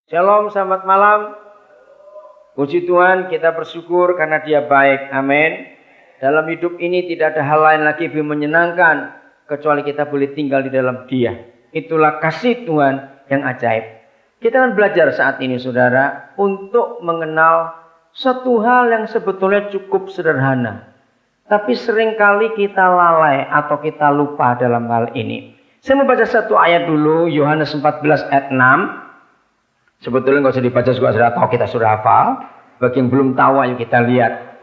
Shalom, selamat malam. Puji Tuhan, kita bersyukur karena Dia baik. Amin. Dalam hidup ini tidak ada hal lain lagi lebih menyenangkan kecuali kita boleh tinggal di dalam Dia. Itulah kasih Tuhan yang ajaib. Kita akan belajar saat ini, saudara, untuk mengenal satu hal yang sebetulnya cukup sederhana, tapi seringkali kita lalai atau kita lupa dalam hal ini. Saya mau baca satu ayat dulu, Yohanes 14 ayat 6. Sebetulnya nggak usah dibaca juga sudah tahu, kita sudah hafal. Bagi yang belum tahu, ayo kita lihat.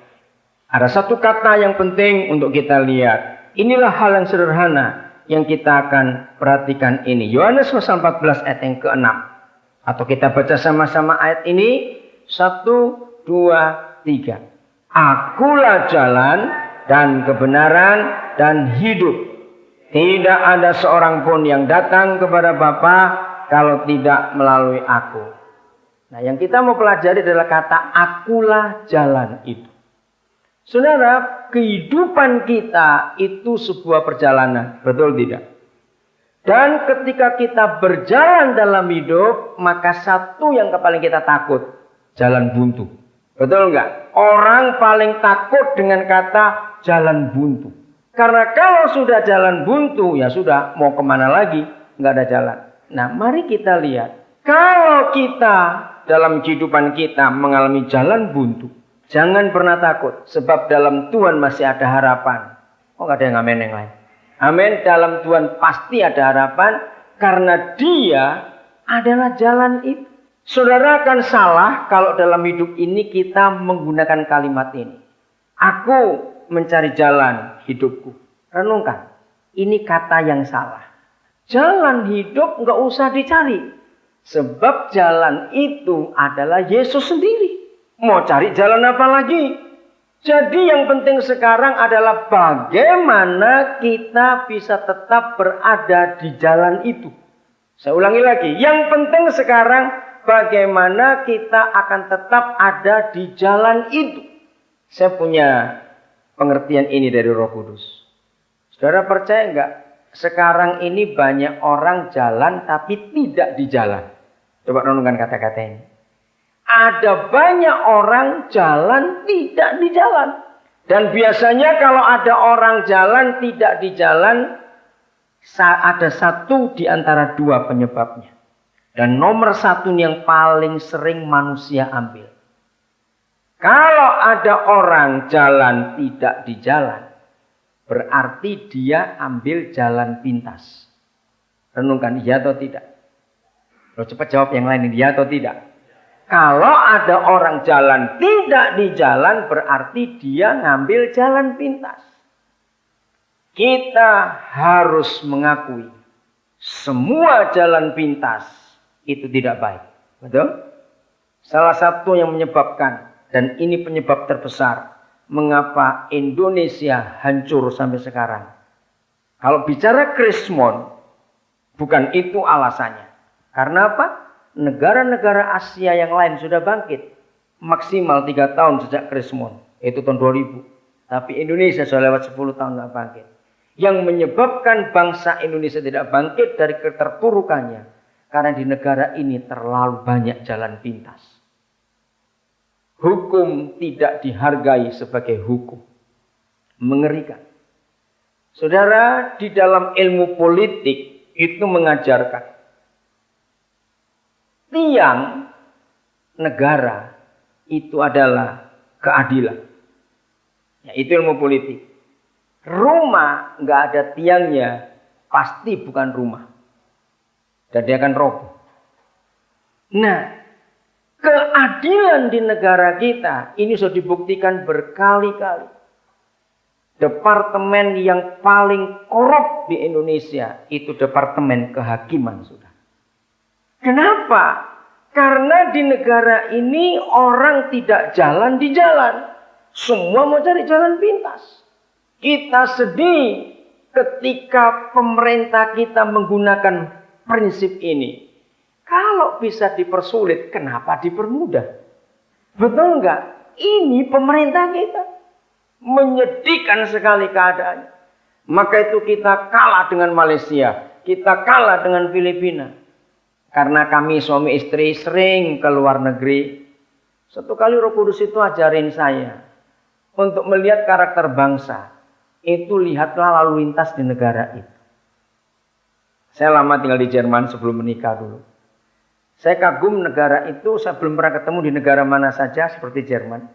Ada satu kata yang penting untuk kita lihat. Inilah hal yang sederhana yang kita akan perhatikan ini. Yohanes pasal 14 ayat yang ke-6. Atau kita baca sama-sama ayat ini. 1, 2, 3. Akulah jalan dan kebenaran dan hidup. Tidak ada seorang pun yang datang kepada Bapa kalau tidak melalui aku. Nah, yang kita mau pelajari adalah kata akulah jalan itu. Saudara, kehidupan kita itu sebuah perjalanan, betul tidak? Dan ketika kita berjalan dalam hidup, maka satu yang paling kita takut, jalan buntu. Betul enggak? Orang paling takut dengan kata jalan buntu. Karena kalau sudah jalan buntu, ya sudah, mau kemana lagi? Enggak ada jalan. Nah, mari kita lihat. Kalau kita dalam kehidupan kita mengalami jalan buntu, jangan pernah takut. Sebab dalam Tuhan masih ada harapan. Oh, nggak ada yang amin yang lain. Amin. Dalam Tuhan pasti ada harapan. Karena Dia adalah jalan itu. Saudara akan salah kalau dalam hidup ini kita menggunakan kalimat ini. Aku mencari jalan hidupku. Renungkan. Ini kata yang salah. Jalan hidup nggak usah dicari. Sebab jalan itu adalah Yesus sendiri. Mau cari jalan apa lagi? Jadi yang penting sekarang adalah bagaimana kita bisa tetap berada di jalan itu. Saya ulangi lagi. Yang penting sekarang bagaimana kita akan tetap ada di jalan itu. Saya punya pengertian ini dari Roh Kudus. Saudara percaya nggak? Sekarang ini banyak orang jalan tapi tidak di jalan. Coba renungkan kata-kata ini. Ada banyak orang jalan tidak di jalan. Dan biasanya kalau ada orang jalan tidak di jalan, ada satu di antara dua penyebabnya. Dan nomor satu yang paling sering manusia ambil. Kalau ada orang jalan tidak di jalan, berarti dia ambil jalan pintas. Renungkan, iya atau tidak? Lo cepat jawab yang lain, iya atau tidak? Kalau ada orang jalan tidak di jalan, berarti dia ngambil jalan pintas. Kita harus mengakui semua jalan pintas itu tidak baik. Betul? Salah satu yang menyebabkan, dan ini penyebab terbesar, mengapa Indonesia hancur sampai sekarang. Kalau bicara Krismon, bukan itu alasannya. Karena apa? Negara-negara Asia yang lain sudah bangkit. Maksimal 3 tahun sejak Krismon. Itu tahun 2000. Tapi Indonesia sudah lewat 10 tahun tidak bangkit. Yang menyebabkan bangsa Indonesia tidak bangkit dari keterpurukannya. Karena di negara ini terlalu banyak jalan pintas. Hukum tidak dihargai sebagai hukum. Mengerikan. Saudara, di dalam ilmu politik itu mengajarkan. Tiang negara itu adalah keadilan. Ya, itu ilmu politik. Rumah nggak ada tiangnya, pasti bukan rumah. Dan dia akan roboh. Nah, keadilan di negara kita ini sudah dibuktikan berkali-kali. Departemen yang paling korup di Indonesia itu departemen kehakiman, sudah. Kenapa? Karena di negara ini orang tidak jalan di jalan. Semua mau cari jalan pintas. Kita sedih ketika pemerintah kita menggunakan prinsip ini. Kalau bisa dipersulit, kenapa dipermudah? Betul enggak? Ini pemerintah kita. Menyedihkan sekali keadaannya. Maka itu kita kalah dengan Malaysia. Kita kalah dengan Filipina. Karena kami suami istri sering ke luar negeri. Satu kali Roh Kudus itu ajarin saya untuk melihat karakter bangsa. Itu lihatlah lalu lintas di negara itu. Saya lama tinggal di Jerman sebelum menikah dulu. Saya kagum negara itu, saya belum pernah ketemu di negara mana saja seperti Jerman.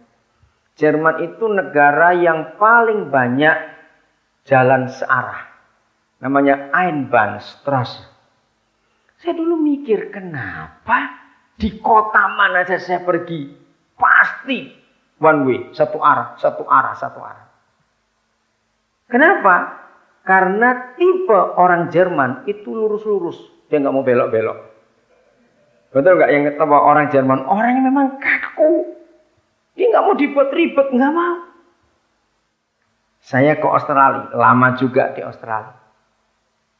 Jerman itu negara yang paling banyak jalan searah. Namanya Einbahnstraße. Saya dulu mikir, kenapa di kota mana saja saya pergi, pasti one way, satu arah, satu arah, satu arah. Kenapa? Karena tipe orang Jerman itu lurus-lurus. Dia nggak mau belok-belok. Betul nggak yang kata orang Jerman? Orang yang memang kaku. Dia nggak mau dibuat ribet, nggak mau. Saya ke Australia, lama juga di Australia.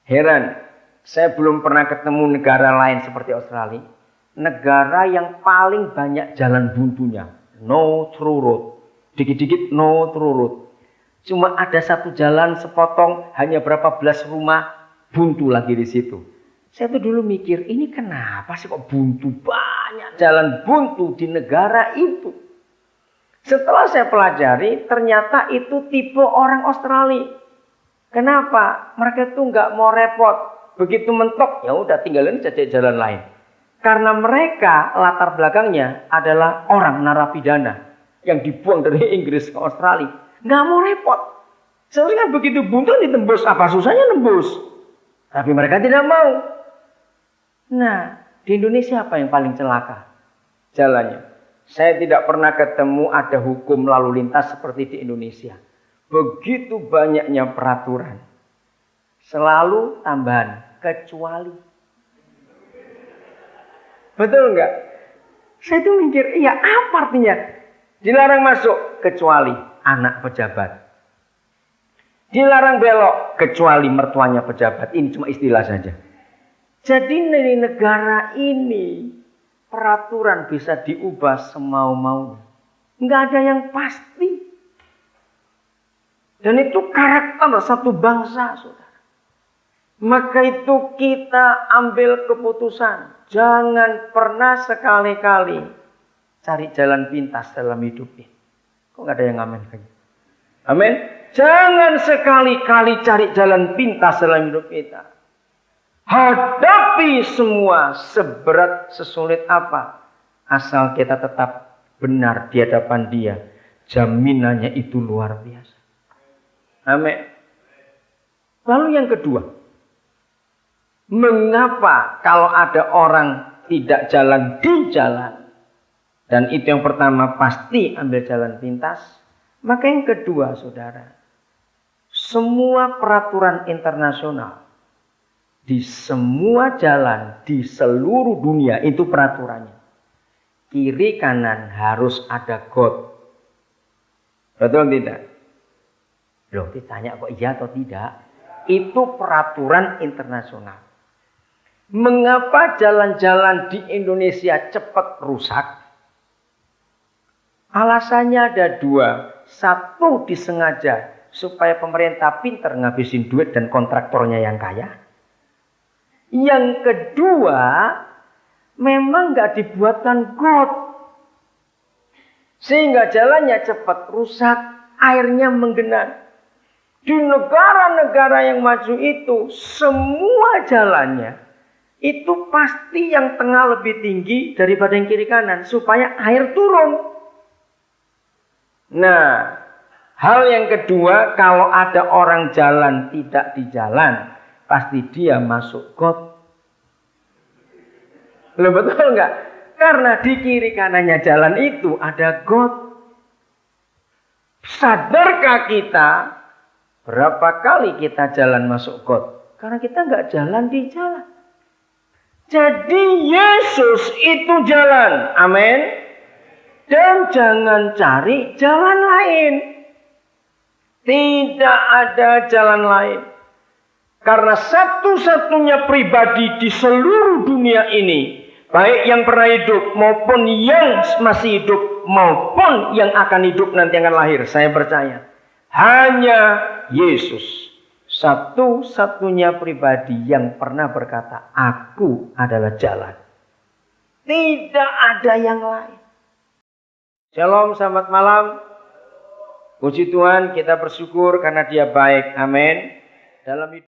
Heran, saya belum pernah ketemu negara lain seperti Australia. Negara yang paling banyak jalan buntunya. No through road. Dikit-dikit no through road. Cuma ada satu jalan sepotong, hanya berapa belas rumah, buntu lagi di situ. Saya tuh dulu mikir, ini kenapa sih kok buntu, banyak jalan buntu di negara itu. Setelah saya pelajari, ternyata itu tipe orang Australia. Kenapa? Mereka tuh nggak mau repot. Begitu mentok, ya udah tinggalin saja jalan lain. Karena mereka latar belakangnya adalah orang narapidana yang dibuang dari Inggris ke Australia. Nggak mau repot. Seharusnya begitu buntu ditembus, apa susahnya nembus. Tapi mereka tidak mau. Nah, di Indonesia apa yang paling celaka? Jalannya. Saya tidak pernah ketemu ada hukum lalu lintas seperti di Indonesia. Begitu banyaknya peraturan. Selalu tambahan, kecuali. Betul nggak? Saya tuh mikir, iya apa artinya? Dilarang masuk, kecuali anak pejabat. Dilarang belok, kecuali mertuanya pejabat. Ini cuma istilah saja. Jadi di negara ini, peraturan bisa diubah semau-maunya. Nggak ada yang pasti. Dan itu karakter satu bangsa, saudara. Maka itu kita ambil keputusan. Jangan pernah sekali-kali cari jalan pintas dalam hidup ini. Kok nggak ada yang amin? Amin. Jangan sekali-kali cari jalan pintas dalam hidup kita. Hadapi semua seberat sesulit apa. Asal kita tetap benar di hadapan Dia. Jaminannya itu luar biasa. Amin. Lalu yang kedua. Mengapa kalau ada orang tidak jalan di jalan? Dan itu yang pertama, pasti ambil jalan pintas. Maka yang kedua, saudara. Semua peraturan internasional. Di semua jalan, di seluruh dunia, itu peraturannya. Kiri kanan harus ada got. Betul tidak? Loh, ditanya kok iya atau tidak? Itu peraturan internasional. Mengapa jalan-jalan di Indonesia cepat rusak? Alasannya ada dua. Satu, disengaja supaya pemerintah pintar ngabisin duit dan kontraktornya yang kaya. Yang kedua, memang nggak dibuatkan got. Sehingga jalannya cepat rusak, airnya menggenang. Di negara-negara yang maju itu, semua jalannya itu pasti yang tengah lebih tinggi daripada yang kiri kanan. Supaya air turun. Nah, hal yang kedua, kalau ada orang jalan tidak di jalan, pasti dia masuk got. Loh, betul nggak? Karena di kiri kanannya jalan itu ada got. Sadarkah kita berapa kali kita jalan masuk got? Karena kita nggak jalan di jalan. Jadi Yesus itu jalan. Amin. Dan jangan cari jalan lain. Tidak ada jalan lain. Karena satu-satunya pribadi di seluruh dunia ini, baik yang pernah hidup maupun yang masih hidup maupun yang akan hidup nanti akan lahir, saya percaya hanya Yesus Satu-satunya pribadi yang pernah berkata, aku adalah jalan. Tidak ada yang lain. Shalom, selamat malam. Puji Tuhan, kita bersyukur karena Dia baik. Amin. Dalam